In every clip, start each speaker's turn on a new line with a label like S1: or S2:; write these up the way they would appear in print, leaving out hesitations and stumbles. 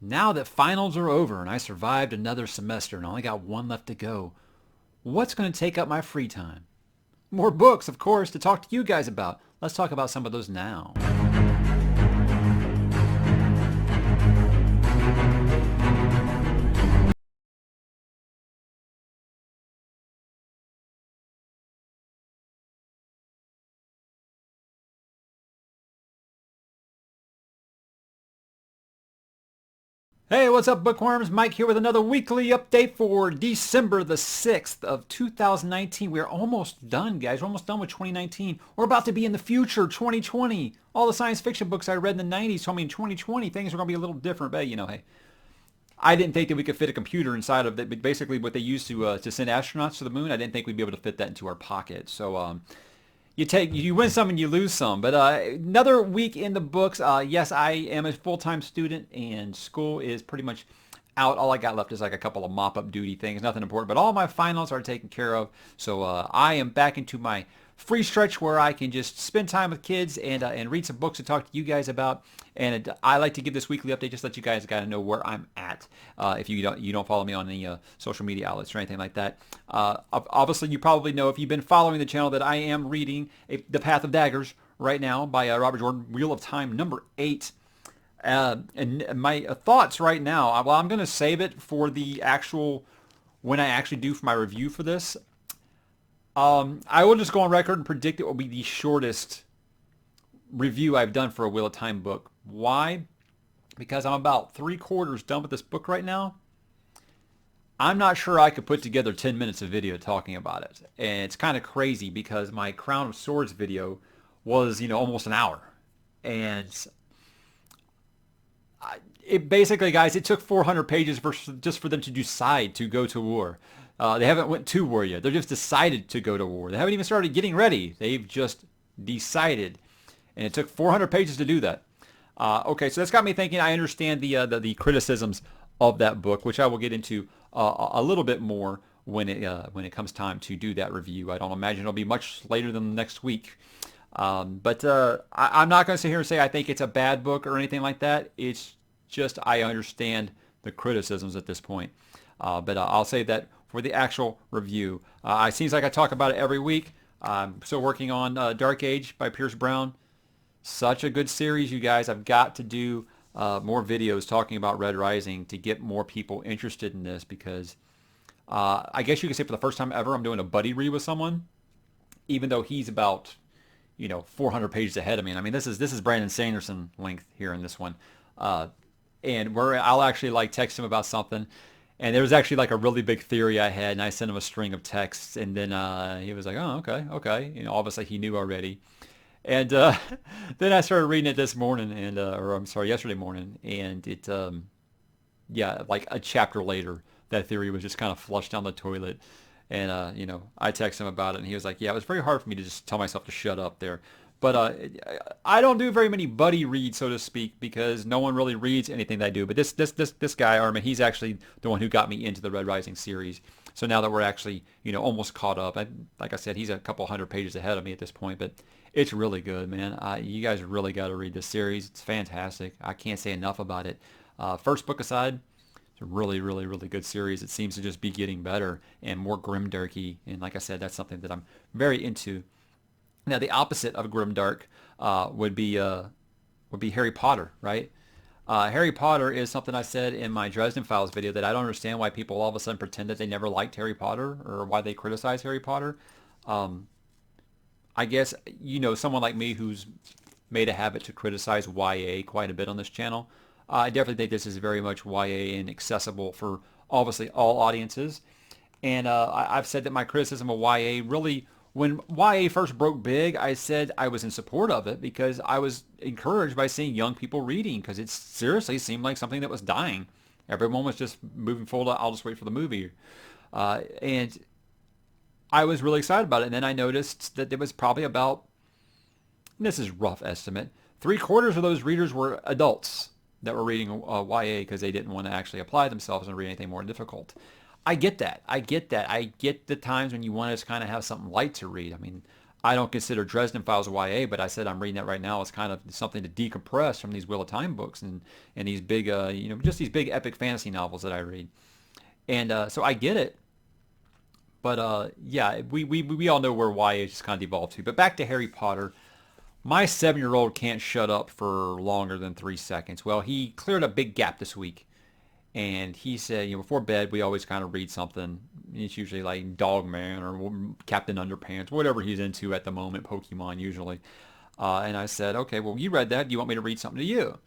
S1: Now that finals are over and I survived another semester and only got one left to go, what's going to take up my free time? More books, of course, to talk to you guys about. Let's talk about some of those now. Hey, what's up, bookworms? Mike here with another weekly update for December the 6th of 2019. We're almost done, guys. We're almost done with 2019. We're about to be in the future, 2020. All the science fiction books I read in the 90s told me in 2020 things are going to be a little different, but hey, I didn't think that we could fit a computer inside of it. Basically, what they used to send astronauts to the moon, I didn't think we'd be able to fit that into our pocket. So, you win some and you lose some. But another week in the books. Yes, I am a full-time student and school is pretty much out. All I got left is like a couple of mop-up duty things, nothing important. But all my finals are taken care of. So I am back into my free stretch where I can just spend time with kids and read some books to talk to you guys about. And I like to give this weekly update just to let you guys kind of know where I'm at. If you don't follow me on any social media outlets or anything like that. Obviously, you probably know if you've been following the channel that I am reading The Path of Daggers right now by Robert Jordan, Wheel of Time number 8. And my thoughts right now, well, I'm going to save it for the actual, when I actually do for my review for this. I will just go on record and predict it will be the shortest review I've done for a Wheel of Time book. Why? Because I'm about 3/4 done with this book right now. I'm not sure I could put together 10 minutes of video talking about it. And it's kind of crazy because my Crown of Swords video was, almost an hour. And it basically, guys, it took 400 pages just for them to decide to go to war. They haven't went to war yet. They're just decided to go to war. They haven't even started getting ready. They've just decided. And it took 400 pages to do that. Okay, so that's got me thinking. I understand the criticisms of that book, which I will get into a little bit more when it comes time to do that review. I don't imagine it'll be much later than next week. But I'm not going to sit here and say I think it's a bad book or anything like that. It's just I understand the criticisms at this point. But I'll say that for the actual review. It seems like I talk about it every week. I'm still working on Dark Age by Pierce Brown. Such a good series, you guys. I've got to do more videos talking about Red Rising to get more people interested in this because I guess you could say for the first time ever I'm doing a buddy read with someone, even though he's about 400 pages ahead of me. And I mean, this is Brandon Sanderson length here in this one. And where I'll actually like text him about something. And there was actually like a really big theory I had, and I sent him a string of texts, and then he was like, "Oh, okay." Obviously he knew already. And then I started reading it this morning, or I'm sorry, yesterday morning, and it, yeah, like a chapter later, that theory was just kind of flushed down the toilet. And I texted him about it, and he was like, "Yeah, it was very hard for me to just tell myself to shut up there." But I don't do very many buddy reads, so to speak, because no one really reads anything that I do. But this guy, Armin, he's actually the one who got me into the Red Rising series. So now that we're actually, almost caught up, like I said, he's a couple hundred pages ahead of me at this point. But it's really good, man. You guys really got to read this series. It's fantastic. I can't say enough about it. First book aside, it's a really, really, really good series. It seems to just be getting better and more grimdarky. And like I said, that's something that I'm very into. Now, the opposite of grimdark would be Harry Potter, right? Harry Potter is something I said in my Dresden Files video that I don't understand why people all of a sudden pretend that they never liked Harry Potter or why they criticize Harry Potter. I guess, someone like me who's made a habit to criticize YA quite a bit on this channel. I definitely think this is very much YA and accessible for obviously all audiences. And I've said that my criticism of YA really, when YA first broke big, I said I was in support of it because I was encouraged by seeing young people reading because it seriously seemed like something that was dying. Everyone was just moving forward. I'll just wait for the movie. And I was really excited about it. And then I noticed that there was probably about, and this is rough estimate, 3/4 of those readers were adults that were reading YA because they didn't want to actually apply themselves and read anything more difficult. I get that. I get that. I get the times when you want to just kind of have something light to read. I mean, I don't consider Dresden Files YA, but I said I'm reading that right now as kind of something to decompress from these Wheel of Time books and these big, just these big epic fantasy novels that I read. And so I get it. But yeah, we all know where YA just kind of devolved to. But back to Harry Potter. My 7-year-old can't shut up for longer than 3 seconds. Well, he cleared a big gap this week. And he said, before bed, we always kind of read something. It's usually like Dogman or Captain Underpants, whatever he's into at the moment, Pokemon usually. And I said, okay, well, you read that. Do you want me to read something to you? And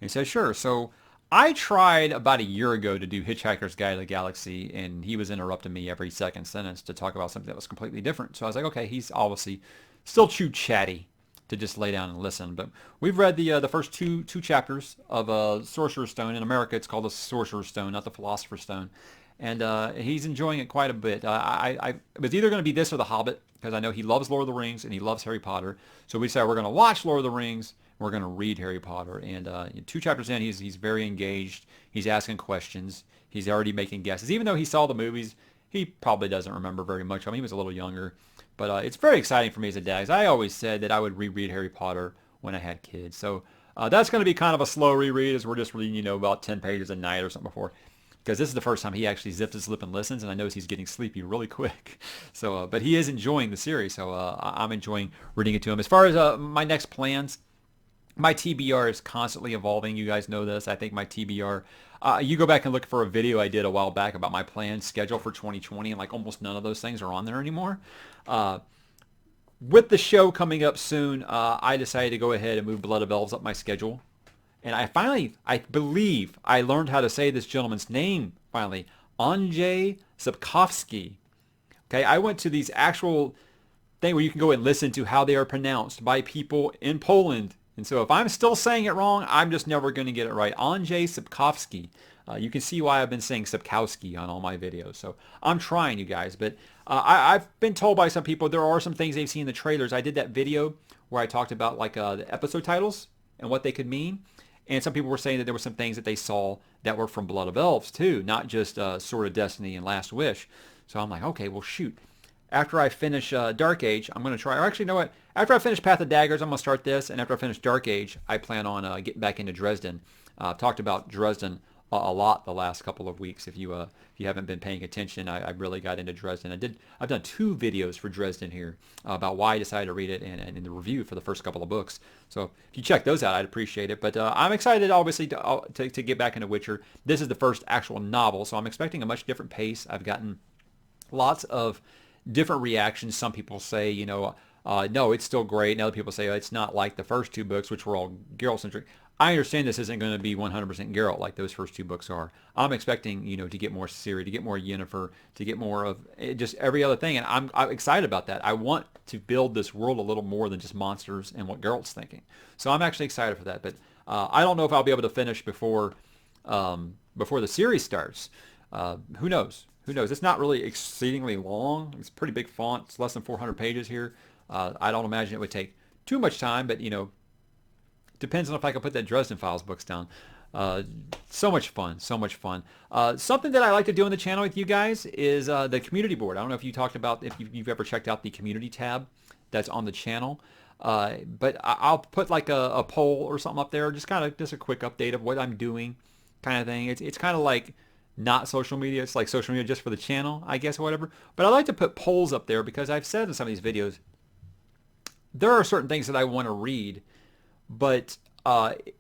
S1: he said, sure. So I tried about a year ago to do Hitchhiker's Guide to the Galaxy, and he was interrupting me every second sentence to talk about something that was completely different. So I was like, okay, he's obviously still too chatty to just lay down and listen. But we've read the first two chapters of Sorcerer's Stone. In America, it's called the Sorcerer's Stone, not the Philosopher's Stone. And he's enjoying it quite a bit. It was either going to be this or The Hobbit, because I know he loves Lord of the Rings and he loves Harry Potter. So we decided we're going to watch Lord of the Rings. We're going to read Harry Potter. And 2 chapters in, he's very engaged. He's asking questions. He's already making guesses. Even though he saw the movies, he probably doesn't remember very much. I mean, he was a little younger. But it's very exciting for me as a dad. I always said that I would reread Harry Potter when I had kids. So that's going to be kind of a slow reread, as we're just reading, about 10 pages a night or something before. Because this is the first time he actually zips his lip and listens, and I know he's getting sleepy really quick. So, but he is enjoying the series, so I'm enjoying reading it to him. As far as my next plans, my TBR is constantly evolving. You guys know this. I think my TBR, you go back and look for a video I did a while back about my planned schedule for 2020, and like almost none of those things are on there anymore. With the show coming up soon, I decided to go ahead and move Blood of Elves up my schedule. And I believe I learned how to say this gentleman's name finally, Andrzej Sapkowski. Okay, I went to these actual thing where you can go and listen to how they are pronounced by people in Poland. And so if I'm still saying it wrong, I'm just never going to get it right. Andrzej Sapkowski. You can see why I've been saying Sapkowski on all my videos. So I'm trying, you guys. But I've been told by some people there are some things they've seen in the trailers. I did that video where I talked about like the episode titles and what they could mean. And some people were saying that there were some things that they saw that were from Blood of Elves too, not just Sword of Destiny and Last Wish. So I'm like, okay, well, shoot. After I finish Dark Age, I'm going to try, or actually, you know what? After I finish Path of Daggers, I'm going to start this. And after I finish Dark Age, I plan on getting back into Dresden. I've talked about Dresden a lot the last couple of weeks. If you haven't been paying attention, I really got into Dresden. I've done 2 videos for Dresden here about why I decided to read it and in the review for the first couple of books. So if you check those out, I'd appreciate it. But I'm excited, obviously, to get back into Witcher. This is the first actual novel, so I'm expecting a much different pace. I've gotten lots of different reactions. Some people say, no, it's still great. And other people say, it's not like the first 2 books, which were all Geralt-centric. I understand this isn't going to be 100% Geralt like those first 2 books are. I'm expecting, to get more Ciri, to get more Yennefer, to get more of just every other thing. And I'm excited about that. I want to build this world a little more than just monsters and what Geralt's thinking. So I'm actually excited for that. But I don't know if I'll be able to finish before the series starts. Who knows? Who knows? It's not really exceedingly long. It's pretty big font. It's less than 400 pages here. I don't imagine it would take too much time, but, depends on if I can put that Dresden Files books down. So much fun. So much fun. Something that I like to do on the channel with you guys is the community board. I don't know if if you've ever checked out the community tab that's on the channel. But I'll put like a poll or something up there, just a quick update of what I'm doing kind of thing. It's kind of like not social media. It's like social media just for the channel, I guess, or whatever. But I like to put polls up there because I've said in some of these videos, there are certain things that I want to read, but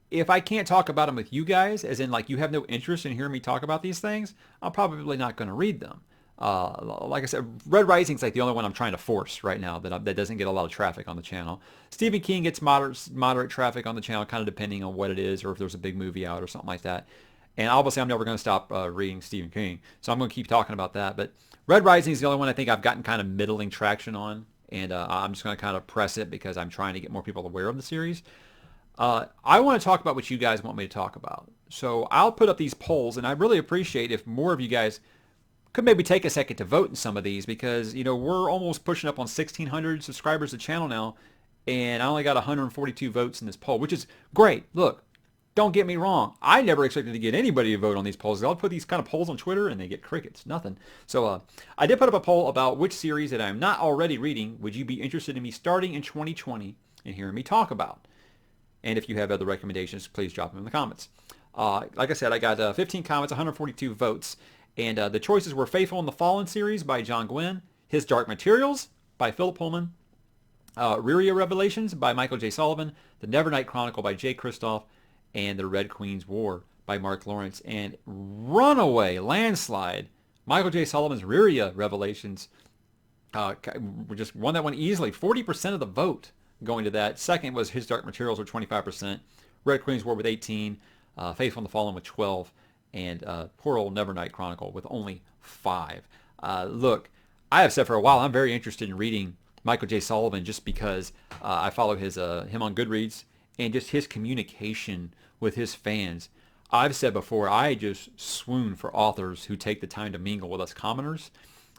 S1: if I can't talk about them with you guys, as in like you have no interest in hearing me talk about these things, I'm probably not going to read them. Like I said, Red Rising is like the only one I'm trying to force right now that doesn't get a lot of traffic on the channel. Stephen King gets moderate traffic on the channel, kind of depending on what it is or if there's a big movie out or something like that. And obviously, I'm never going to stop reading Stephen King, so I'm going to keep talking about that. But Red Rising is the only one I think I've gotten kind of middling traction on, and I'm just going to kind of press it because I'm trying to get more people aware of the series. I want to talk about what you guys want me to talk about. So I'll put up these polls, and I really appreciate if more of you guys could maybe take a second to vote in some of these because, we're almost pushing up on 1,600 subscribers to the channel now, and I only got 142 votes in this poll, which is great. Look, Don't get me wrong. I never expected to get anybody to vote on these polls. I'll put these kind of polls on Twitter and they get crickets. Nothing. So I did put up a poll about which series that I'm not already reading would you be interested in me starting in 2020 and hearing me talk about. And if you have other recommendations, please drop them in the comments. Like I said, I got 15 comments, 142 votes. And the choices were Faithful in the Fallen series by John Gwynne, His Dark Materials by Philip Pullman, Riyria Revelations by Michael J. Sullivan, The Nevernight Chronicle by Jay Kristoff, and The Red Queen's War by Mark Lawrence. And runaway landslide, Michael J. Sullivan's Riyria Revelations just won that one easily. 40% of the vote going to that. Second was His Dark Materials with 25%, Red Queen's War with 18, Faithful in the Fallen with 12, and poor old Nevernight Chronicle with only 5. Look, I have said for a while I'm very interested in reading Michael J. Sullivan just because I follow him on Goodreads and just his communication with his fans. I've said before, I just swoon for authors who take the time to mingle with us commoners.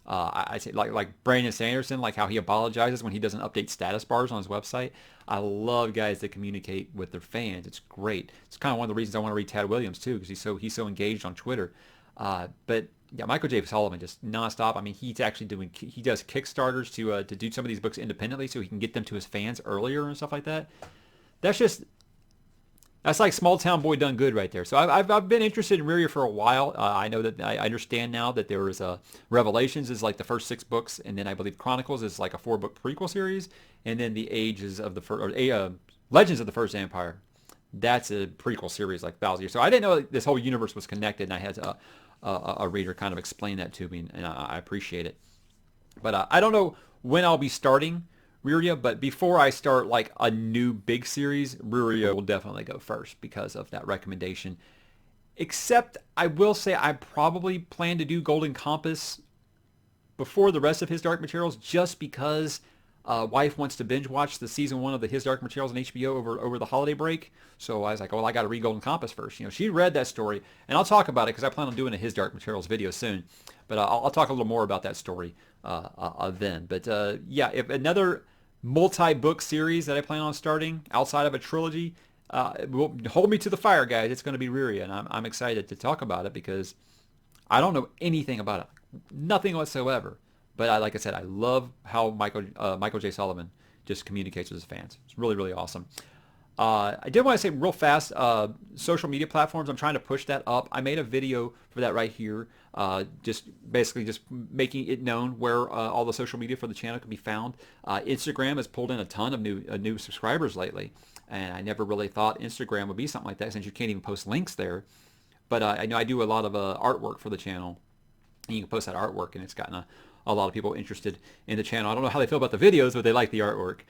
S1: I say like Brandon Sanderson, like how he apologizes when he doesn't update status bars on his website. I love guys that communicate with their fans. It's great. It's kind of one of the reasons I want to read Tad Williams too, because he's so engaged on Twitter. But yeah, Michael J. Sullivan just nonstop. I mean, he does Kickstarters to do some of these books independently, so he can get them to his fans earlier and stuff like that. That's like small town boy done good right there. So I've been interested in Riyria for a while. I know that I understand now that there is Revelations is like the first 6 books, and then I believe Chronicles is like a 4-book prequel series, and then the Legends of the First Empire. That's a prequel series like 1,000 years. So I didn't know that this whole universe was connected, and I had a reader kind of explain that to me, and I appreciate it. But I don't know when I'll be starting Riyria, but before I start like a new big series, Riyria will definitely go first because of that recommendation. Except I will say I probably plan to do Golden Compass before the rest of His Dark Materials, just because wife wants to binge watch the season 1 of the His Dark Materials on HBO over the holiday break. So I was like, well, I got to read Golden Compass first. You know, she read that story, and I'll talk about it because I plan on doing a His Dark Materials video soon. But I'll talk a little more about that story then. But yeah, if another multi-book series that I plan on starting outside of a trilogy, hold me to the fire, guys. It's going to be Riyria, and I'm excited to talk about it because I don't know anything about it, nothing whatsoever. But like I said, I love how Michael J. Sullivan just communicates with his fans. It's really, really awesome. I did want to say real fast, social media platforms, I'm trying to push that up. I made a video for that right here, just making it known where all the social media for the channel can be found. Instagram has pulled in a ton of new subscribers lately, and I never really thought Instagram would be something like that since you can't even post links there. But I know I do a lot of artwork for the channel, and you can post that artwork, and it's gotten a lot of people interested in the channel. I don't know how they feel about the videos, but they like the artwork.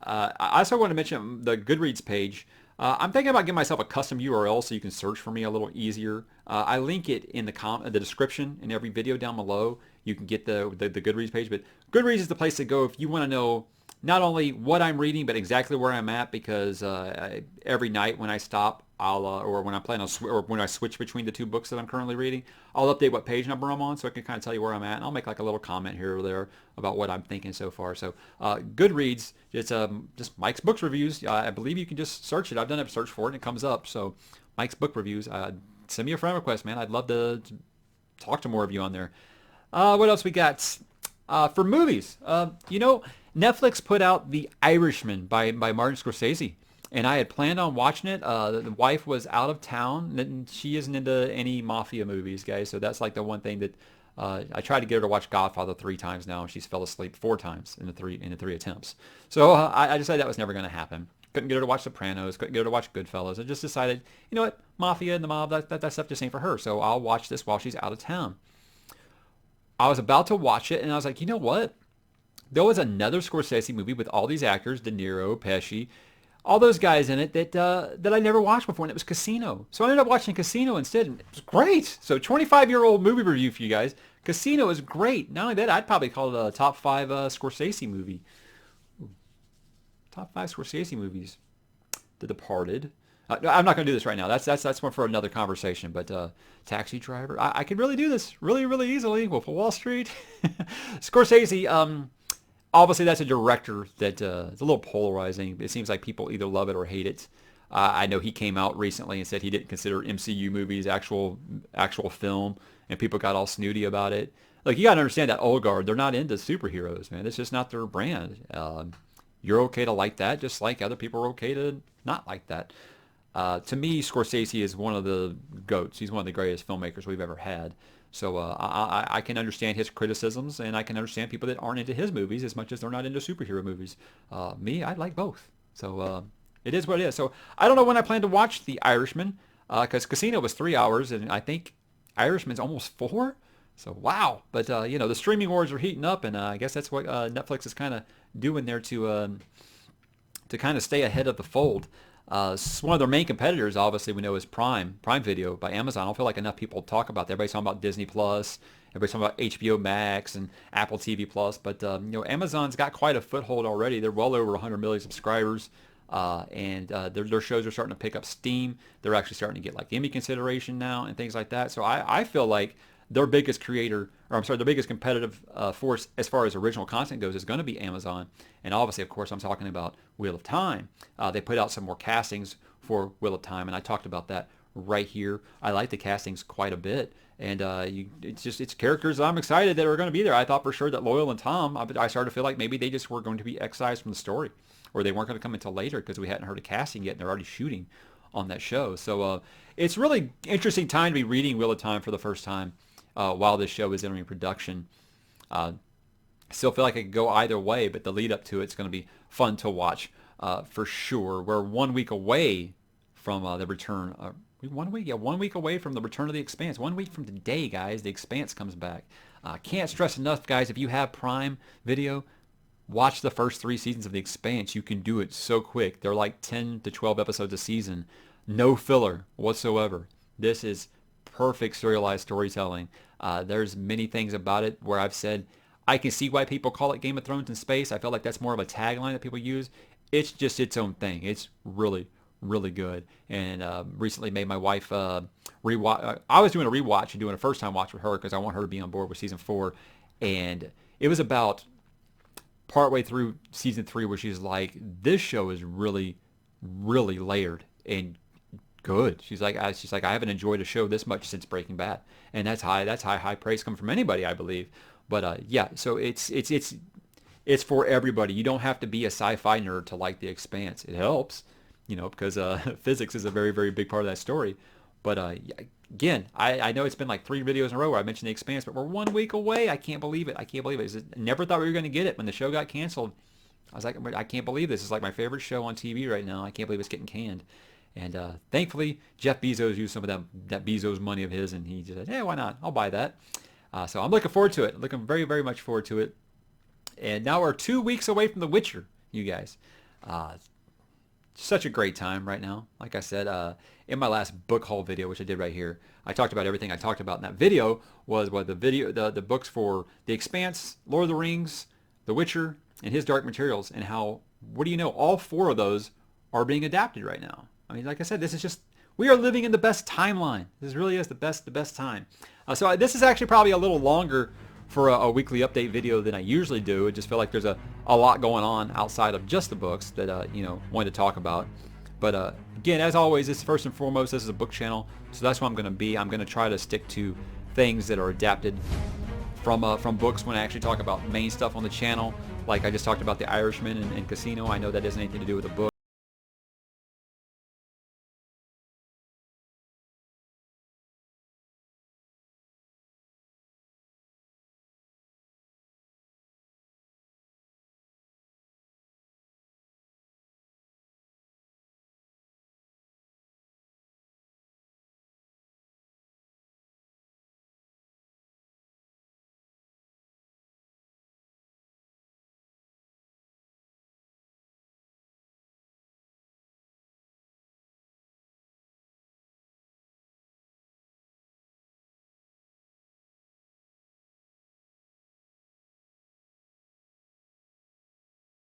S1: I also want to mention the Goodreads page. I'm thinking about giving myself a custom URL so you can search for me a little easier. I link it in the description in every video down below. You can get the Goodreads page, but Goodreads is the place to go if you want to know not only what I'm reading, but exactly where I'm at, because every night when I stop, or when I plan on or when I switch between the 2 books that I'm currently reading, I'll update what page number I'm on so I can kind of tell you where I'm at, and I'll make like a little comment here or there about what I'm thinking so far. So Goodreads, it's just Mike's Books Reviews. I believe you can just search it. I've done a search for it and it comes up. So Mike's Book Reviews. Send me a friend request, man. I'd love to talk to more of you on there. What else we got? For movies, Netflix put out The Irishman by Martin Scorsese, and I had planned on watching it. The wife was out of town, and she isn't into any mafia movies, guys. So that's like the one thing that I tried to get her to watch Godfather 3 times now, and she's fell asleep 4 times in the three attempts. So I decided that was never going to happen. Couldn't get her to watch Sopranos. Couldn't get her to watch Goodfellas. I just decided, you know what, mafia and the mob, that stuff just ain't for her. So I'll watch this while she's out of town. I was about to watch it, and I was like, you know what? There was another Scorsese movie with all these actors, De Niro, Pesci, all those guys in it that I never watched before, and it was Casino. So I ended up watching Casino instead, and it was great. So 25-year-old movie review for you guys. Casino is great. Not only that, I'd probably call it a top 5 Scorsese movie. Top 5 Scorsese movies. The Departed. I'm not going to do this right now. That's one for another conversation. But Taxi Driver. I could really do this really, really easily. Wolf of Wall Street. Scorsese. Obviously, that's a director that is a little polarizing. It seems like people either love it or hate it. I know he came out recently and said he didn't consider MCU movies actual film, and people got all snooty about it. Like, you gotta understand that old guard, they're not into superheroes, man. It's just not their brand. You're okay to like that, just like other people are okay to not like that. To me, Scorsese is one of the GOATs. He's one of the greatest filmmakers we've ever had. So I can understand his criticisms, and I can understand people that aren't into his movies as much as they're not into superhero movies. Me, I like both. So it is what it is. So I don't know when I plan to watch The Irishman, because Casino was 3 hours, and I think Irishman's almost 4. So wow. But the streaming wars are heating up, and I guess that's what Netflix is kind of doing there to kind of stay ahead of the fold. One of their main competitors, obviously, we know is Prime Video by Amazon. I don't feel like enough people talk about that. Everybody's talking about Disney Plus. Everybody's talking about HBO Max and Apple TV Plus. But Amazon's got quite a foothold already. They're well over 100 million subscribers, and their shows are starting to pick up steam. They're actually starting to get like Emmy consideration now and things like that. So I feel like their biggest their biggest competitive force as far as original content goes is going to be Amazon. And obviously, of course, I'm talking about Wheel of Time. They put out some more castings for Wheel of Time, and I talked about that right here. I like the castings quite a bit, and it's characters I'm excited that are going to be there. I thought for sure that Loyal and Tom, I started to feel like maybe they just were going to be excised from the story, or they weren't going to come until later because we hadn't heard of casting yet, and they're already shooting on that show. So it's really interesting time to be reading Wheel of Time for the first time while this show is entering production. Still feel like it could go either way, but the lead up to it's going to be fun to watch for sure. We're 1 week away from the return. 1 week? Yeah, 1 week away from the return of The Expanse. 1 week from today, guys, The Expanse comes back. Can't stress enough, guys, if you have Prime Video, watch the first 3 seasons of The Expanse. You can do it so quick. They're like 10 to 12 episodes a season. No filler whatsoever. This is perfect serialized storytelling. There's many things about it where I've said, I can see why people call it Game of Thrones in space. I feel like that's more of a tagline that people use. It's just its own thing. It's really, really good. And recently made my wife rewatch. I was doing a rewatch and doing a first-time watch with her because I want her to be on board with season 4. And it was about partway through season 3 where she's like, this show is really, really layered and good. She's like, I haven't enjoyed a show this much since Breaking Bad. And that's high praise coming from anybody, I believe. But yeah, so it's for everybody. You don't have to be a sci-fi nerd to like The Expanse. It helps, because physics is a very, very big part of that story. But again, I know it's been like 3 videos in a row where I mentioned The Expanse, but we're 1 week away. I can't believe it. I never thought we were going to get it when the show got canceled. I was like, I can't believe this. It's like my favorite show on TV right now. I can't believe it's getting canned. And thankfully, Jeff Bezos used some of that Bezos money of his, and he just said, hey, why not? I'll buy that. So I'm looking forward to it. Looking very, very much forward to it. And now we're 2 weeks away from The Witcher, you guys. Such a great time right now. Like I said, in my last book haul video, which I did right here, I talked about everything I talked about in that video was the books for The Expanse, Lord of the Rings, The Witcher, and His Dark Materials, and how, what do you know, all 4 of those are being adapted right now. I mean, like I said, this is just, we are living in the best timeline. This really is the best time. So this is actually probably a little longer for a weekly update video than I usually do. I just feel like there's a lot going on outside of just the books that, wanted to talk about. But again, as always, this first and foremost, this is a book channel. So that's what I'm going to be. I'm going to try to stick to things that are adapted from books when I actually talk about main stuff on the channel. Like I just talked about The Irishman and Casino. I know that doesn't have anything to do with the book.